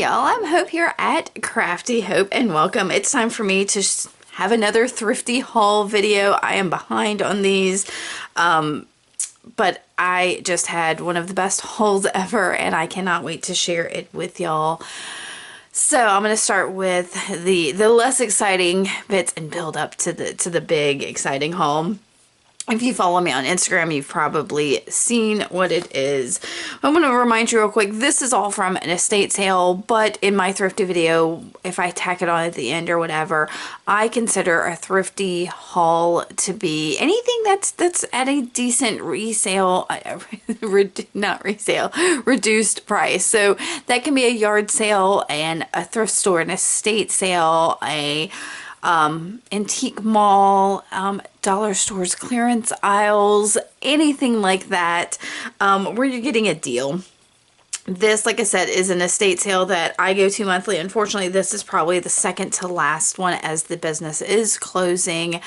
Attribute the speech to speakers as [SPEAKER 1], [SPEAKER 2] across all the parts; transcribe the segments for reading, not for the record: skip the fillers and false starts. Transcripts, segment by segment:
[SPEAKER 1] y'all, I'm Hope here at Crafty Hope and welcome. It's time for me to have another Thrifty haul video. I am behind on these, but I just had one of the best hauls ever and I cannot wait to share it with y'all. So I'm going to start with the less exciting bits and build up to the big exciting haul. If you follow me on Instagram, you've probably seen what it is. I'm going to remind you real quick, this is all from an estate sale, but in my Thrifty video, if I tack it on at the end or whatever, I consider a Thrifty haul to be anything that's at a decent resale, not resale, reduced price. So that can be a yard sale and a thrift store, an estate sale, a antique mall, dollar stores, clearance aisles, anything like that, where you're getting a deal. This, like I said, is an estate sale that I go to monthly. Unfortunately, this is probably the second to last one as the business is closing.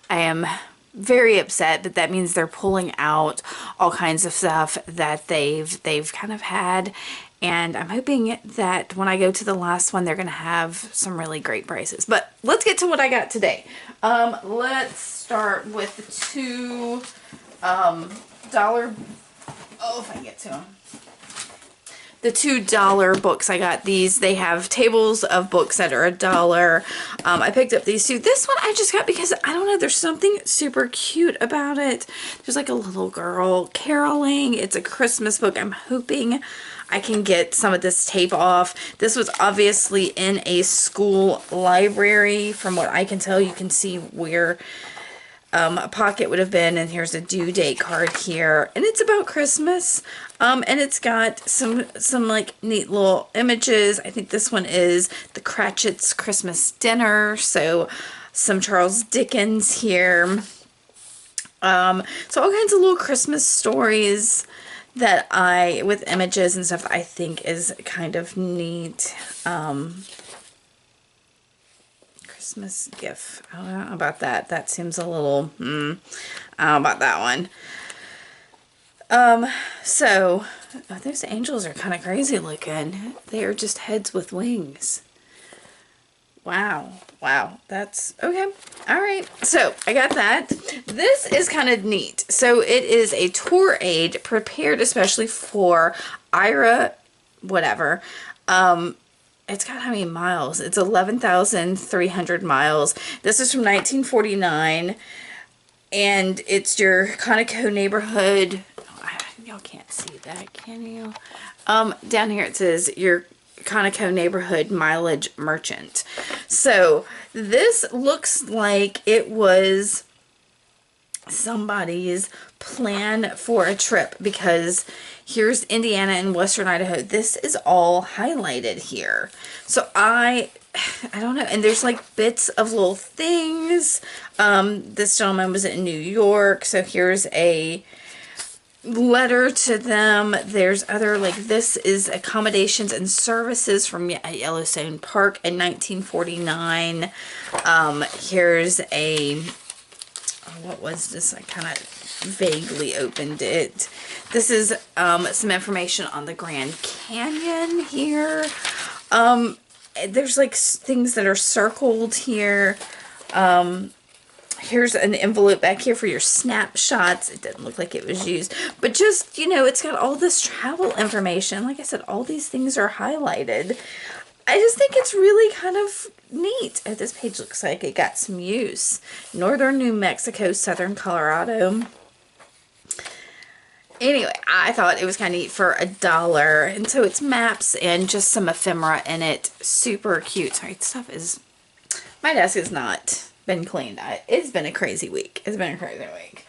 [SPEAKER 1] I am very upset, but that means they're pulling out all kinds of stuff that they've kind of had. And I'm hoping that when I go to the last one, they're going to have some really great prices. But let's get to what I got today. Let's start with the $2, oh, if I can get to them. The $2 books. I got these. They have tables of books that are $1. I picked up these two. This one I just got because, I don't know, there's something super cute about it. There's like a little girl caroling. It's a Christmas book. I'm hoping I can get some of this tape off. This was obviously in a school library. From what I can tell, you can see where a pocket would have been, and here's a due date card here, and it's about Christmas, and it's got some like neat little images. I think this one is the Cratchit's Christmas Dinner, so some Charles Dickens here, so all kinds of little Christmas stories that with images and stuff, I think is kind of neat. Christmas gift. I don't know about that. That seems a little, I don't know about that one. So, those angels are kind of crazy looking. They are just heads with wings. Wow. Wow. That's okay. All right. So I got that. This is kind of neat. So it is a tour aid prepared especially for Ira, whatever. It's got how many miles? It's 11,300 miles. This is from 1949. And it's your Conoco neighborhood. Y'all can't see that, can you? Down here it says your Conoco neighborhood mileage merchant. So this looks like it was somebody's plan for a trip, because here's Indiana and Western Idaho. This is all highlighted here. So I don't know. And there's like bits of little things. This gentleman was in New York. So here's a letter to them. There's other, like, this is accommodations and services from Yellowstone Park in 1949. Here's a, what was this? I kind of vaguely opened it. This is some information on the Grand Canyon here. There's like things that are circled here. Here's an envelope back here for your snapshots. It didn't look like it was used. But just, you know, it's got all this travel information. Like I said, all these things are highlighted. I just think it's really kind of neat. This page looks like it got some use. Northern New Mexico, Southern Colorado. Anyway, I thought it was kind of neat for $1. And so it's maps and just some ephemera in it. Super cute. Sorry, stuff is... My desk has not been cleaned. It's been a crazy week. It's been a crazy week.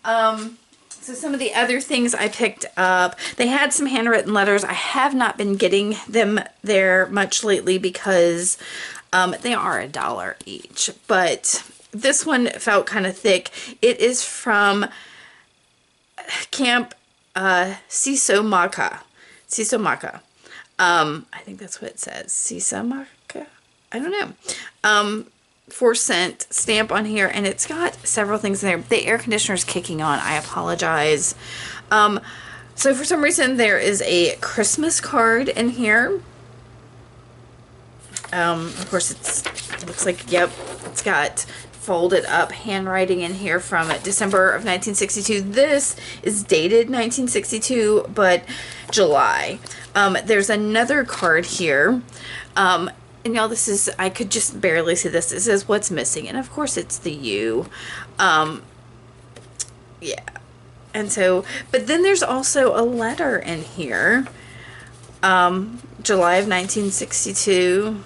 [SPEAKER 1] So some of the other things I picked up, they had some handwritten letters. I have not been getting them there much lately because they are $1 each. But this one felt kind of thick. It is from Camp Sisomaka. Sisomaka. I think that's what it says. Sisomaka? I don't know. 4-cent stamp on here, and it's got several things in there. The air conditioner is kicking on. I apologize. So for some reason there is a Christmas card in here. Of course, it looks like, yep, it's got folded up handwriting in here from December of 1962. This is dated 1962, but July. There's another card here. And y'all, this is, I could just barely see this. It says, "What's missing?" And of course it's the U. Yeah. And so, but then there's also a letter in here. July of 1962.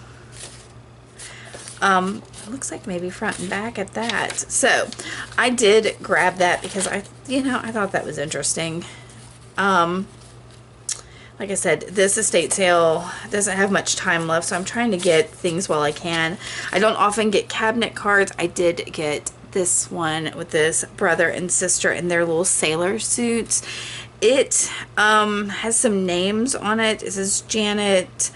[SPEAKER 1] It looks like maybe front and back at that. So I did grab that because I thought that was interesting. Like I said, this estate sale doesn't have much time left, so I'm trying to get things while I can. I don't often get cabinet cards. I did get this one with this brother and sister in their little sailor suits. It has some names on it. It says Janet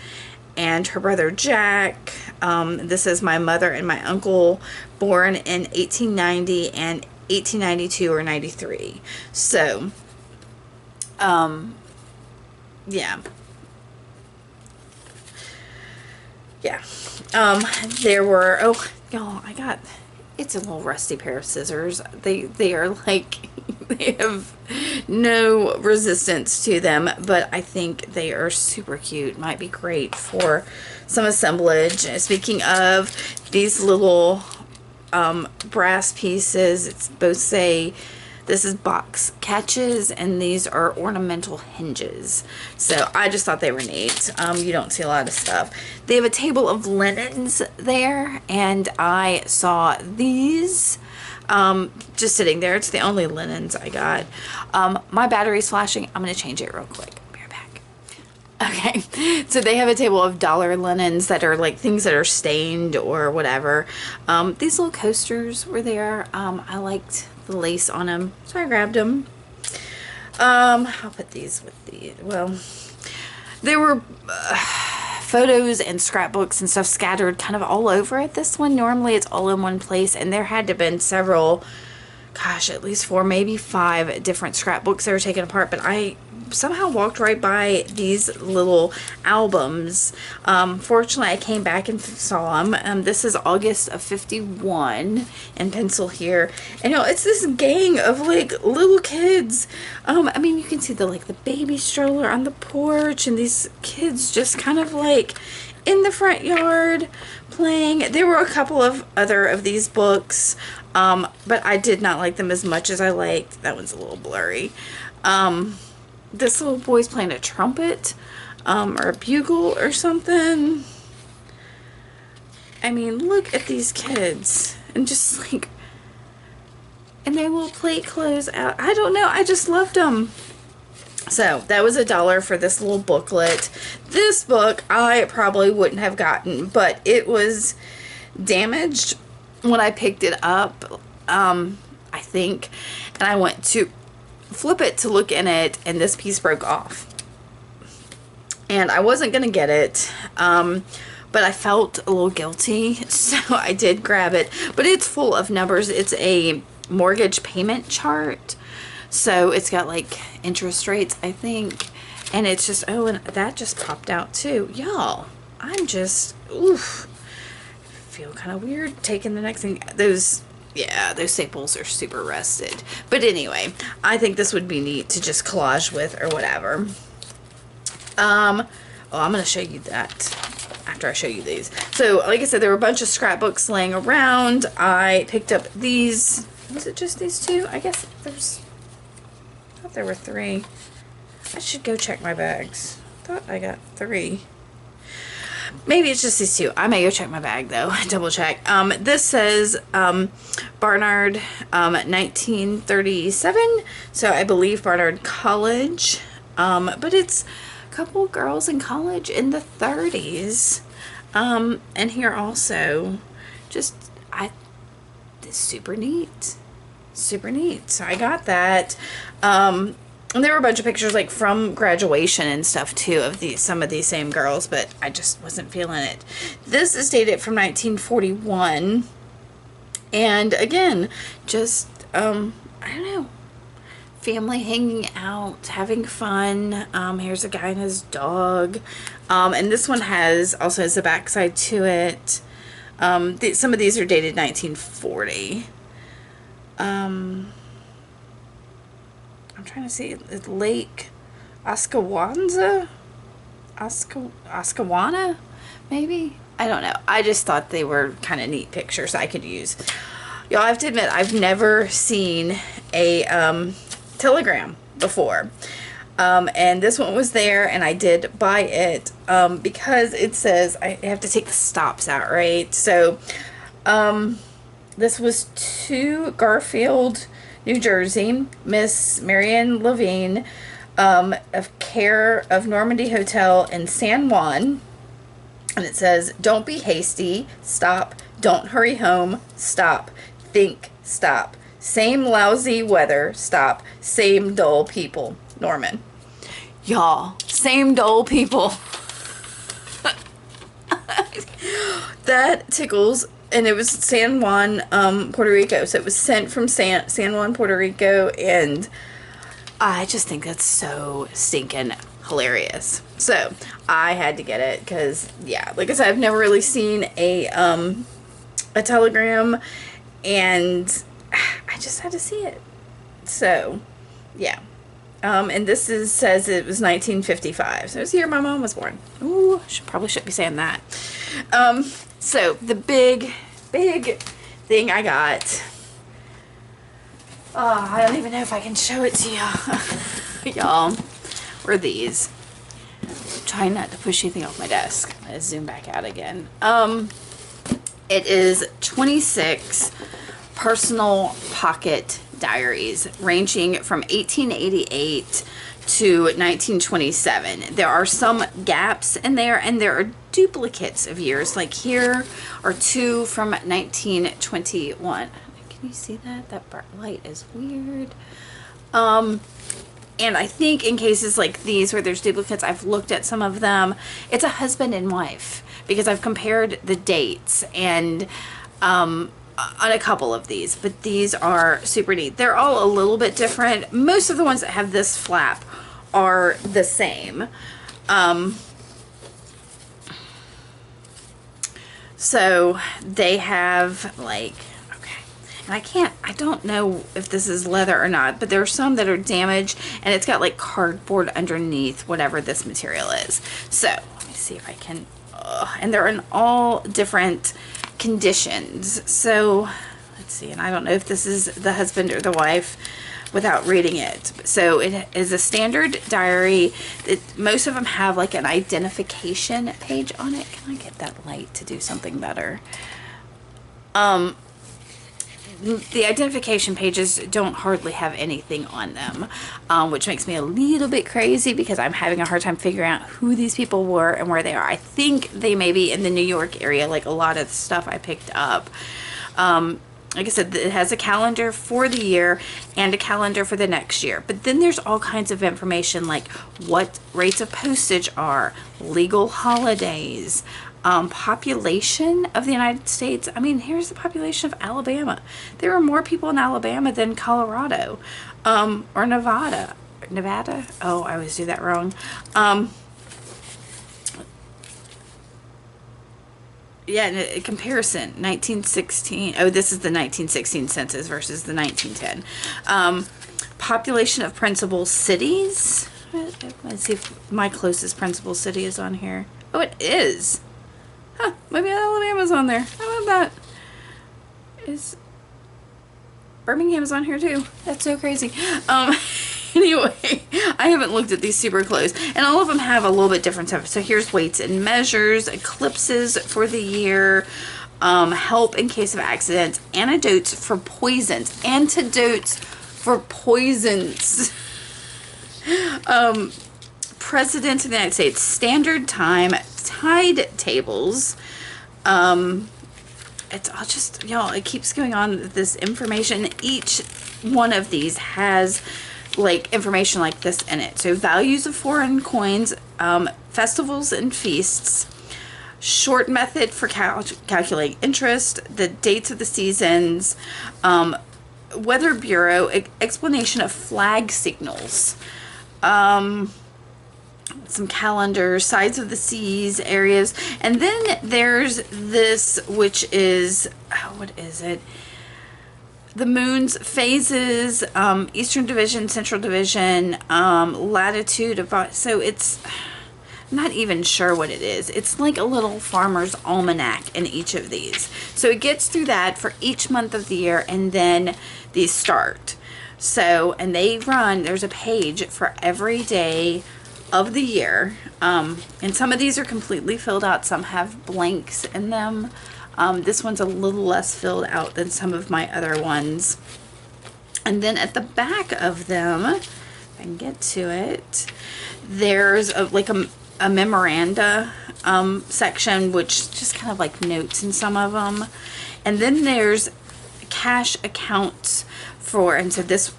[SPEAKER 1] and her brother Jack. This is my mother and my uncle, born in 1890 and 1892 or 93. So, yeah. Yeah. There were, oh, y'all, it's a little rusty pair of scissors. They are like, they have no resistance to them, but I think they are super cute. Might be great for some assemblage. Speaking of these little brass pieces, it's both say this is box catches and these are ornamental hinges. So I just thought they were neat. You don't see a lot of stuff. They have a table of linens there, and I saw these just sitting there. It's the only linens I got. My battery's flashing. I'm going to change it real quick. Be right back. Okay, so they have a table of dollar linens that are like things that are stained or whatever. These little coasters were there. I liked the lace on them, so I grabbed them. I'll put these with the, well, there were photos and scrapbooks and stuff scattered kind of all over at this one. Normally it's all in one place, and there had to have been several, gosh, at least 4, maybe 5 different scrapbooks that were taken apart, but I somehow walked right by these little albums. Fortunately, I came back and saw them. This is August of 51 in pencil here. And it's this gang of like little kids. I mean, you can see the baby stroller on the porch, and these kids just kind of like in the front yard playing. There were a couple of other of these books, but I did not like them as much as I liked. That one's a little blurry. This little boy's playing a trumpet, or a bugle or something. I mean, look at these kids, and just like, and their little plate clothes out. I don't know, I just loved them. So that was $1 for this little booklet. This book I probably wouldn't have gotten, but it was damaged when I picked it up, I think, and I went to flip it to look in it, and this piece broke off, and I wasn't gonna get it, but I felt a little guilty, so I did grab it. But it's full of numbers. It's a mortgage payment chart, so it's got like interest rates, I think, and it's just, oh, and that just popped out too, y'all. I'm just, oof, feel kind of weird taking the next thing. Yeah, those staples are super rusted. But anyway, I think this would be neat to just collage with or whatever. Oh, I'm going to show you that after I show you these. So, like I said, there were a bunch of scrapbooks laying around. I picked up these. Was it just these 2? I guess I thought there were 3. I should go check my bags. I thought I got 3. Maybe it's just these 2. I may go check my bag though. Double check. This says Barnard 1937. So I believe Barnard College. But it's a couple girls in college in the 30s. And here also, just it's super neat. Super neat. So I got that. And there were a bunch of pictures like from graduation and stuff too of some of these same girls, but I just wasn't feeling it. This is dated from 1941, and again, just I don't know, family hanging out, having fun. Here's a guy and his dog. And this one also has a backside to it. Some of these are dated 1940. I'm trying to see, Lake Oscawana, maybe? I don't know. I just thought they were kind of neat pictures I could use. Y'all, I have to admit, I've never seen a telegram before. And this one was there, and I did buy it because it says I have to take the stops out, right? So this was to Garfield, New Jersey, Miss Marianne Levine, of care of Normandy Hotel in San Juan. And it says, don't be hasty, stop, don't hurry home, stop, think, stop, same lousy weather, stop, same dull people, Norman. Y'all, same dull people. That tickles. And it was San Juan, Puerto Rico. So it was sent from San Juan, Puerto Rico. And I just think that's so stinking hilarious. So I had to get it because, yeah, like I said, I've never really seen a telegram. And I just had to see it. So, yeah. And this says it was 1955. So it was the year my mom was born. Ooh, probably shouldn't be saying that. So the big thing I got. Oh, I don't even know if I can show it to y'all. Y'all, were these. I'm trying not to push anything off my desk. I'm gonna zoom back out again. It is 26 personal pocket diaries ranging from 1888 to 1927. There are some gaps in there, and there are duplicates of years. Like here are two from 1921. Can you see that? That bright light is weird. And I think in cases like these where there's duplicates, I've looked at some of them. It's a husband and wife because I've compared the dates and on a couple of these, but these are super neat. They're all a little bit different. Most of the ones that have this flap are the same. So they have like, okay, and I don't know if this is leather or not, but there are some that are damaged and it's got like cardboard underneath whatever this material is. So let me see if I can, and they're in all different conditions. So let's see, and I don't know if this is the husband or the wife without reading it. So it is a standard diary. Most of them have like an identification page on it. Can I get that light to do something better? The identification pages don't hardly have anything on them, which makes me a little bit crazy because I'm having a hard time figuring out who these people were and where they are. I think they may be in the New York area, like a lot of the stuff I picked up. Like I said, it has a calendar for the year and a calendar for the next year. But then there's all kinds of information like what rates of postage are, legal holidays, population of the United States. I mean, here's the population of Alabama. There are more people in Alabama than Colorado, or Nevada. Nevada? Oh, I always do that wrong. Yeah, in comparison, 1916. Oh, this is the 1916 census versus the 1910. Population of principal cities. Let's see if my closest principal city is on here. Oh, it is. Huh, maybe Alabama's on there. How about that? Is Birmingham's on here too? That's so crazy. Anyway, I haven't looked at these super close, and all of them have a little bit different stuff. So here's weights and measures, eclipses for the year, help in case of accidents, antidotes for poisons, President of the United States, standard time, tide tables. It's all just, y'all, it keeps going on, this information. Each one of these has like information like this in it. So values of foreign coins, festivals and feasts, short method for calculating interest, the dates of the seasons, Weather Bureau explanation of flag signals. Some calendars, sides of the seas, areas, and then there's this, which is, oh, what is it? The moon's phases, Eastern Division, Central Division, latitude of, so it's, I'm not even sure what it is. It's like a little farmer's almanac in each of these. So it gets through that for each month of the year, and then these start. So, and they run, there's a page for every day of the year. And some of these are completely filled out. Some have blanks in them. This one's a little less filled out than some of my other ones. And then at the back of them, if I can get to it, there's a memoranda section, which just kind of like notes in some of them. And then there's cash accounts for, and so this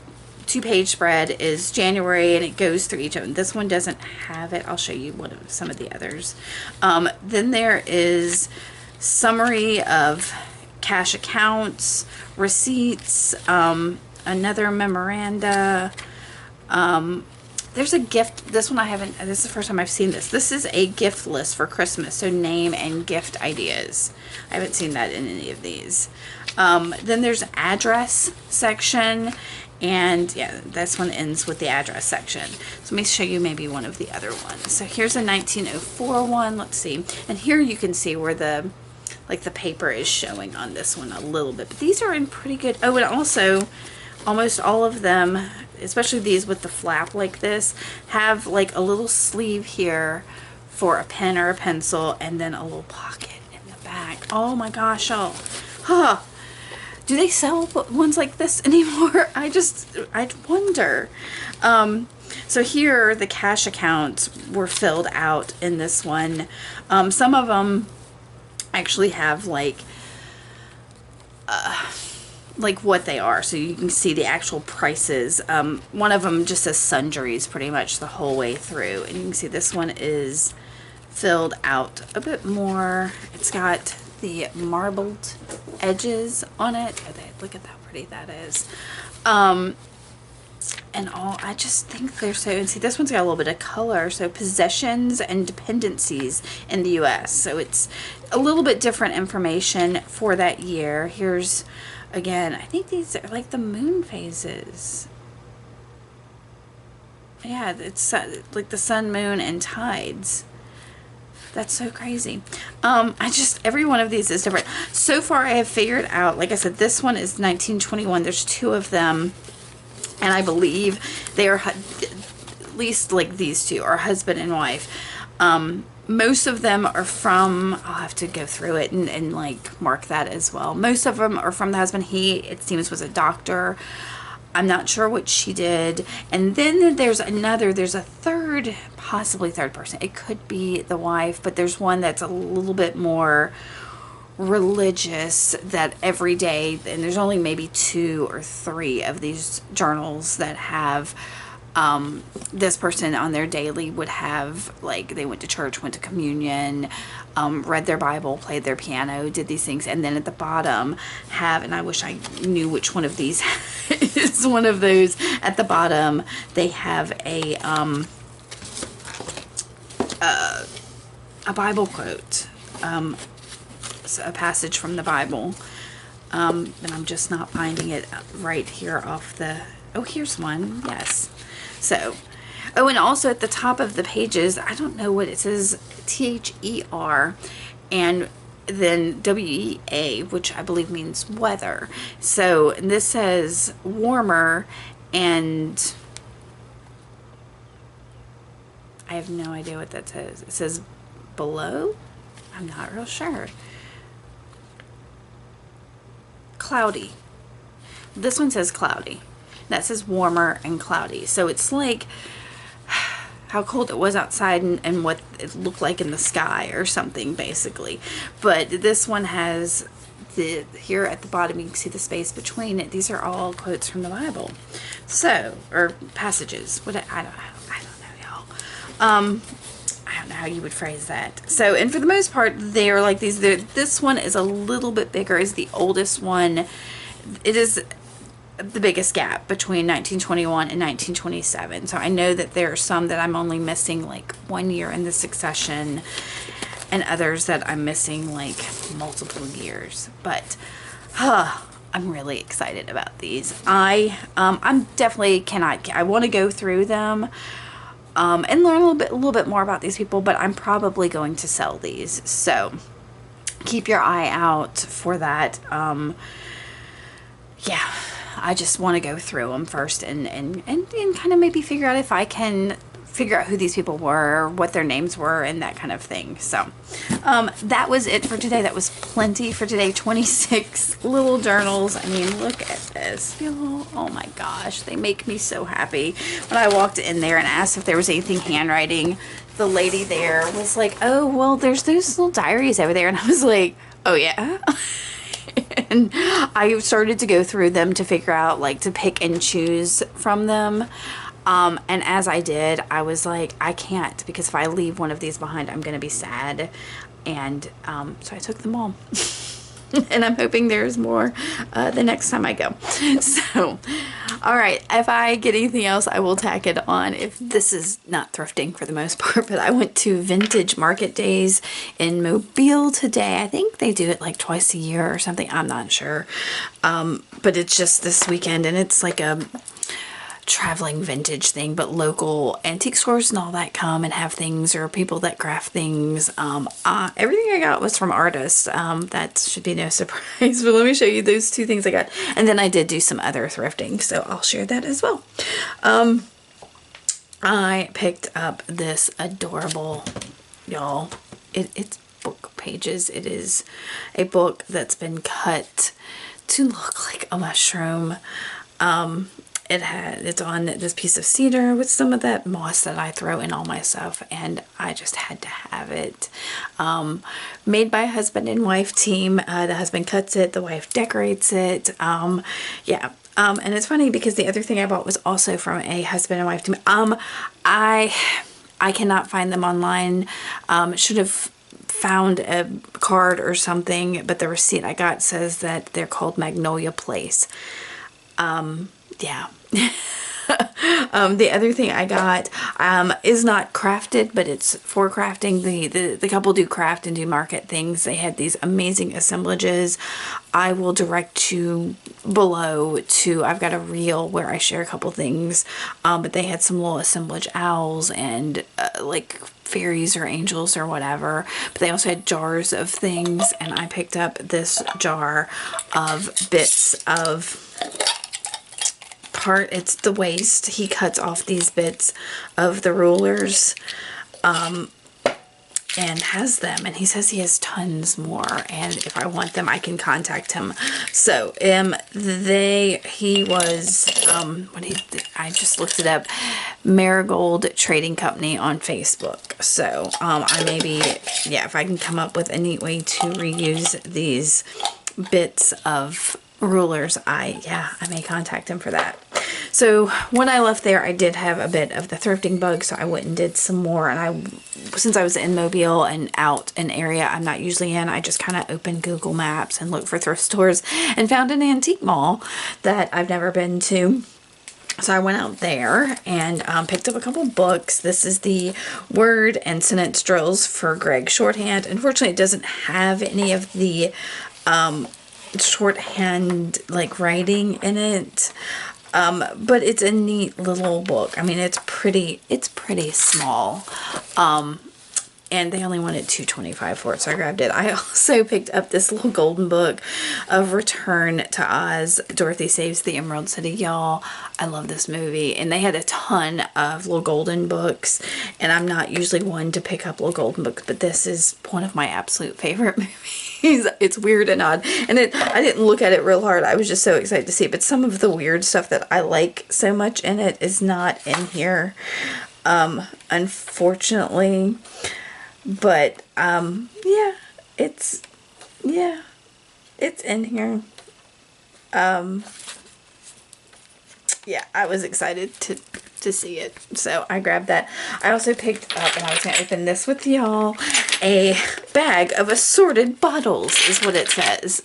[SPEAKER 1] 2-page spread is January, and it goes through each of them. This one doesn't have it. I'll show you some of the others. Then there is summary of cash accounts, receipts, another memoranda. There's a gift. This one I haven't, this is the first time I've seen this. This is a gift list for Christmas. So name and gift ideas. I haven't seen that in any of these. Then there's address section. And yeah, this one ends with the address section. So let me show you maybe one of the other ones. So here's a 1904 one. Let's see. And here you can see where the paper is showing on this one a little bit. But these are in pretty good. Oh, and also almost all of them, especially these with the flap like this, have like a little sleeve here for a pen or a pencil, and then a little pocket in the back. Oh my gosh, y'all. Huh. Do they sell ones like this anymore? I wonder. So here the cash accounts were filled out in this one. Some of them actually have like what they are, so you can see the actual prices. One of them just says sundries pretty much the whole way through, and you can see this one is filled out a bit more. It's got the marbled edges on it. Look at how pretty that is. And all, I just think they're so, and see this one's got a little bit of color. So possessions and dependencies in the US. So it's a little bit different information for that year. Here's, again, I think these are like the moon phases. Yeah, it's like the sun, moon, and tides. That's so crazy. Every one of these is different. So far I have figured out, like I said, this one is 1921. There's 2 of them. And I believe they are, at least like these 2 are husband and wife. Most of them are from, I'll have to go through it and like mark that as well. Most of them are from the husband. He, it seems, was a doctor. I'm not sure what she did. And then there's a third, possibly third person. It could be the wife, but there's one that's a little bit more religious, that every day, and there's only maybe 2 or 3 of these journals that have this person on their daily would have, like, they went to church, went to communion, read their Bible, played their piano, did these things. And then at the bottom have, and I wish I knew which one of these is one of those, at the bottom they have a Bible quote, a passage from the Bible, and I'm just not finding it right here off the, oh, here's one. Yes. So, oh, and also at the top of the pages, I don't know what it says, THER, and then WEA, which I believe means weather. So this says warmer, and I have no idea what that says. It says below? I'm not real sure. Cloudy. This one says cloudy. That says warmer and cloudy. So it's like how cold it was outside and what it looked like in the sky or something, basically. But this one has the, here at the bottom you can see the space between it. These are all quotes from the Bible. So, or passages. What I don't know, y'all. I don't know how you would phrase that. So, and for the most part, they are like these. This one is a little bit bigger, is the oldest one. It is the biggest gap between 1921 and 1927. So I know that there are some that I'm only missing like 1 year in the succession, and others that I'm missing like multiple years. But I'm really excited about these. I'm definitely I want to go through them and learn a little bit more about these people, but I'm probably going to sell these. So keep your eye out for that. Yeah, I just want to go through them first and kind of maybe figure out if I can figure out who these people were, what their names were, and that kind of thing. So that was it for today. That was plenty for today. 26 little journals. I mean, look at this, y'all. Oh my gosh, they make me so happy. When I walked in there and asked if there was anything handwriting, the lady there was like, oh, well, there's those little diaries over there. And I was like, oh yeah. And I started to go through them to figure out, like, to pick and choose from them. And as I did, I was like, I can't, because if I leave one of these behind, I'm going to be sad. And so I took them all. And I'm hoping there's more the next time I go. So, all right, if I get anything else, I will tack it on. If this is not thrifting for the most part, but I went to Vintage Market Days in Mobile today. I think they do it like twice a year or something. I'm not sure. But it's just this weekend, and it's like a traveling vintage thing, but local antique stores and all that come and have things, or people that craft things. Everything I got was from artists. That should be no surprise, but let me show you those two things I got. And then I did do some other thrifting, so I'll share that as well. I picked up this adorable, y'all, it's book pages. It is a book that's been cut to look like a mushroom. It's on this piece of cedar with some of that moss that I throw in all my stuff, and I just had to have it. Made by a husband and wife team. The husband cuts it, the wife decorates it. Yeah. And it's funny because the other thing I bought was also from a husband and wife team. I cannot find them online. Should have found a card or something, but the receipt I got says that they're called Magnolia Place. Yeah. The other thing I got is not crafted, but it's for crafting. The couple do craft and do market things. They had these amazing assemblages. I will direct you below to, I've got a reel where I share a couple things, but they had some little assemblage owls and like fairies or angels or whatever, but they also had jars of things, and I picked up this jar of bits of it's the waste. He cuts off these bits of the rulers and has them, and he says he has tons more, and if I want them I can contact him. So he was I just looked it up, Marigold Trading Company on Facebook. So I maybe, yeah, if I can come up with a neat way to reuse these bits of rulers, I may contact him for that. So when I left there, I did have a bit of the thrifting bug, so I went and did some more. And since I was in Mobile and out an area I'm not usually in, I just kind of opened Google Maps and looked for thrift stores and found an antique mall that I've never been to. So I went out there and picked up a couple books. This is the word and sentence drills for Greg Shorthand. Unfortunately, it doesn't have any of the shorthand like writing in it. But it's a neat little book. I mean, it's pretty small. And they only wanted $2.25 for it, so I grabbed it. I also picked up this little golden book of Return to Oz. Dorothy Saves the Emerald City. Y'all, I love this movie. And they had a ton of little golden books. And I'm not usually one to pick up little golden books, but this is one of my absolute favorite movies. It's weird and odd. And I didn't look at it real hard. I was just so excited to see it. But some of the weird stuff that I like so much in it is not in here, unfortunately. But yeah, it's in here. Yeah, I was excited to to see it. So I grabbed that. I also picked up, and I was going to open this with y'all, a bag of assorted bottles is what it says.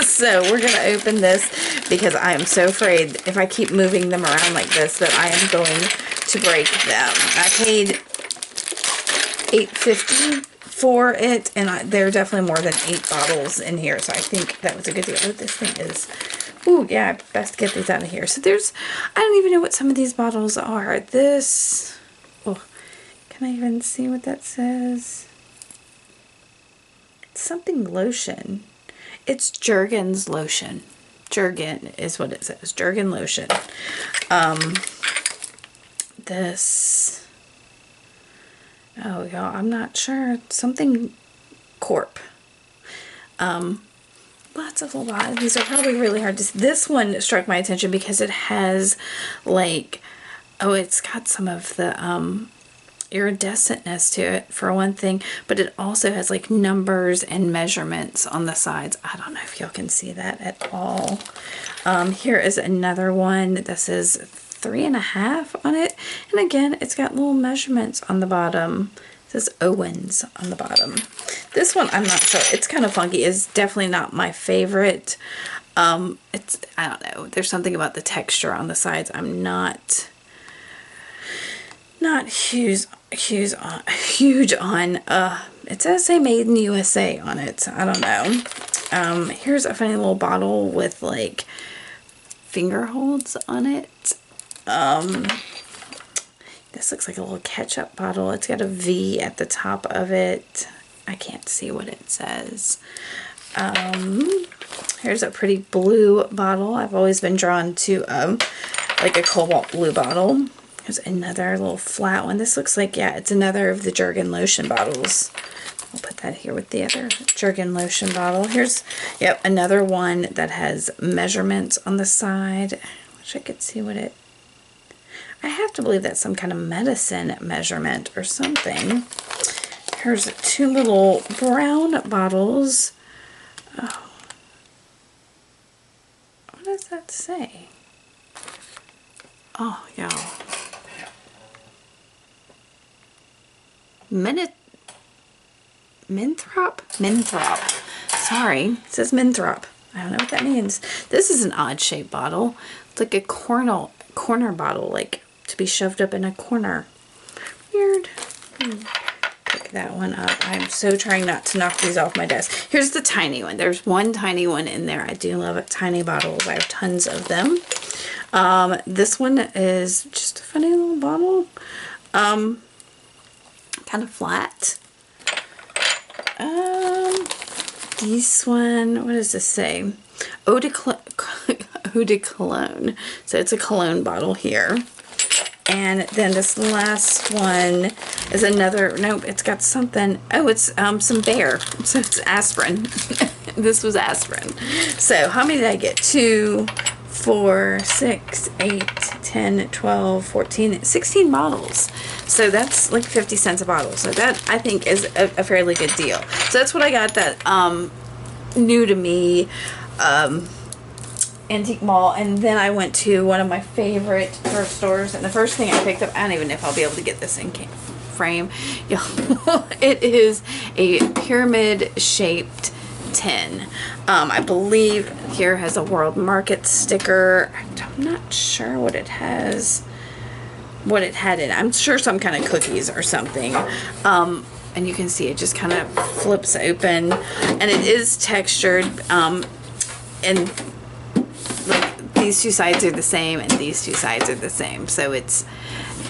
[SPEAKER 1] So we're going to open this because I am so afraid if I keep moving them around like this that I am going to break them. I paid $8.50 for it, and there are definitely more than 8 bottles in here, so I think that was a good deal. Oh, this thing is... Ooh, yeah, best get these out of here. So I don't even know what some of these bottles are. This, oh, can I even see what that says? It's something lotion. It's Jergens lotion. Jergen is what it says. Jergen lotion. This, oh, y'all, I'm not sure. Something Corp. Lots of lot. These are probably really hard to see. This one struck my attention because it has like, oh, it's got some of the iridescentness to it for one thing, but it also has like numbers and measurements on the sides. I don't know if y'all can see that at all. Here is another one that says 3.5 on it, and again it's got little measurements on the bottom. It says Owens on the bottom. This one, I'm not sure. It's kind of funky. It's definitely not my favorite. I don't know. There's something about the texture on the sides I'm not huge on. It says say made in the USA on it. I don't know. Here's a funny little bottle with like finger holds on it. This looks like a little ketchup bottle. It's got a V at the top of it. I can't see what it says. Here's a pretty blue bottle. I've always been drawn to like a cobalt blue bottle. There's another little flat one. This looks like, yeah, it's another of the Jergen lotion bottles. I'll put that here with the other Jergen lotion bottle. Here's, yep, another one that has measurements on the side. I wish I could see what it... I have to believe that's some kind of medicine measurement or something. Here's 2 little brown bottles. Oh. What does that say? Oh, y'all. Minthrop. Sorry, it says Minthrop. I don't know what that means. This is an odd shaped bottle. It's like a corner bottle, like to be shoved up in a corner. Weird. Pick that one up. I'm so trying not to knock these off my desk. Here's the tiny one. There's one tiny one in there. I do love it. Tiny bottles. I have tons of them. This one is just a funny little bottle. Kind of flat. This one, what does this say? Eau de Cologne. So it's a cologne bottle here. And then this last one is another, nope, it's got something. Oh, it's some Bear. So it's aspirin. This was aspirin. So how many did I get? 2, 4, 6, 8, 10, 12, 14, 16 bottles. So that's like 50 cents a bottle. So that I think is a fairly good deal. So that's what I got, that new to me antique mall. And then I went to one of my favorite thrift stores, and the first thing I picked up, I don't even know if I'll be able to get this in frame. It is a pyramid shaped tin. I believe here has a World Market sticker. I'm not sure what it has, what it had in. I'm sure some kind of cookies or something. And you can see it just kind of flips open, and it is textured, and like these 2 sides are the same and these 2 sides are the same, so it's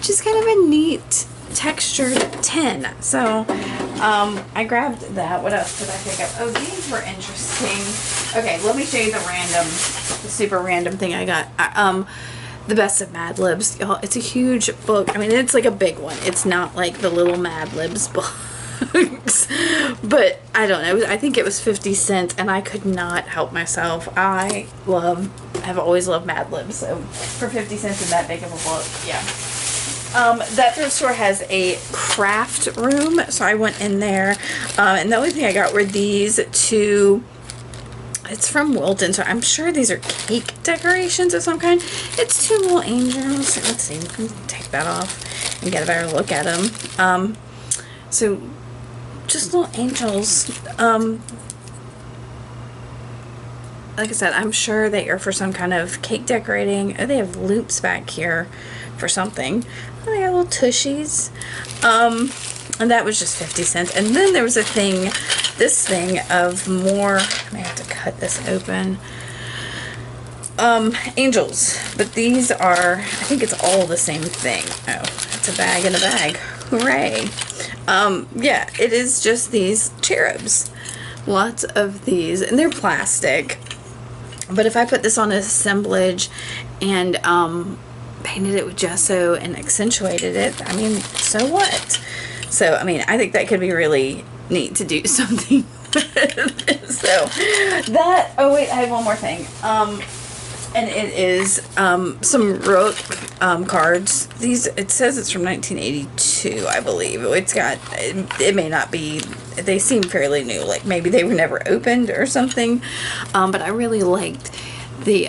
[SPEAKER 1] just kind of a neat textured tin. So I grabbed that. What else did I pick up? Oh, these were interesting. Okay, let me show you the super random thing I got. The Best of Mad Libs. Y'all, it's a huge book. I mean, it's like a big one. It's not like the little Mad Libs books. But I don't know. I think it was 50 cents, and I could not help myself. I have always loved Mad Libs. So for 50 cents in that big of a book, yeah. That thrift store has a craft room, so I went in there, and the only thing I got were these 2 It's from Wilton, so I'm sure these are cake decorations of some kind. It's two little angels. Let's see, we can take that off and get a better look at them. So just little angels. Like I said, I'm sure they are for some kind of cake decorating. Oh, they have loops back here for something. Oh, they got little tushies. And that was just 50 cents. And then there was a thing, this thing of more, I may have to cut this open. Angels. But these are, I think it's all the same thing. Oh, it's a bag in a bag. Hooray. Yeah, it is just these cherubs. Lots of these. And they're plastic. But if I put this on an assemblage and painted it with gesso and accentuated it, I mean, so what? So, I mean, I think that could be really neat to do something with. So, that, oh wait, I have one more thing. And it is some Rook cards. These, it says it's from 1982, I believe. It's got, it may not be, they seem fairly new, like maybe they were never opened or something. But I really liked the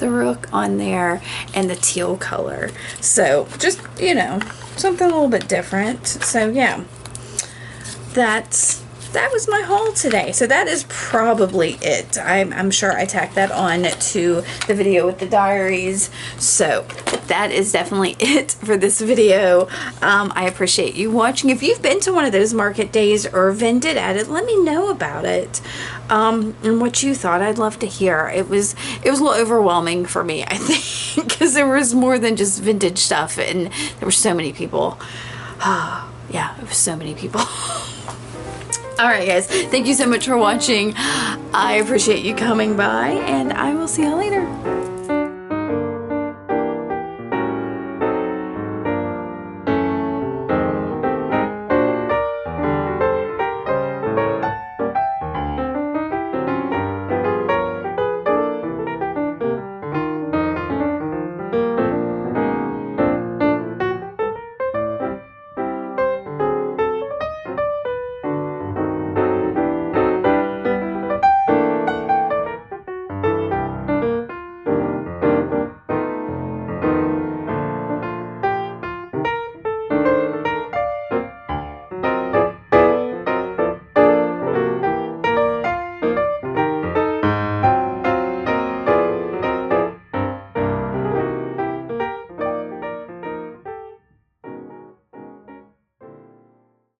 [SPEAKER 1] Rook on there and the teal color. So just, you know, something a little bit different. So yeah, that was my haul today. So that is probably it. I'm sure I tacked that on to the video with the diaries. So that is definitely it for this video. I appreciate you watching. If you've been to one of those market days or vended at it, let me know about it. And what you thought. I'd love to hear. It was a little overwhelming for me, I think, because there was more than just vintage stuff, and there were so many people. Yeah, it was so many people. Alright guys, thank you so much for watching. I appreciate you coming by, and I will see you later.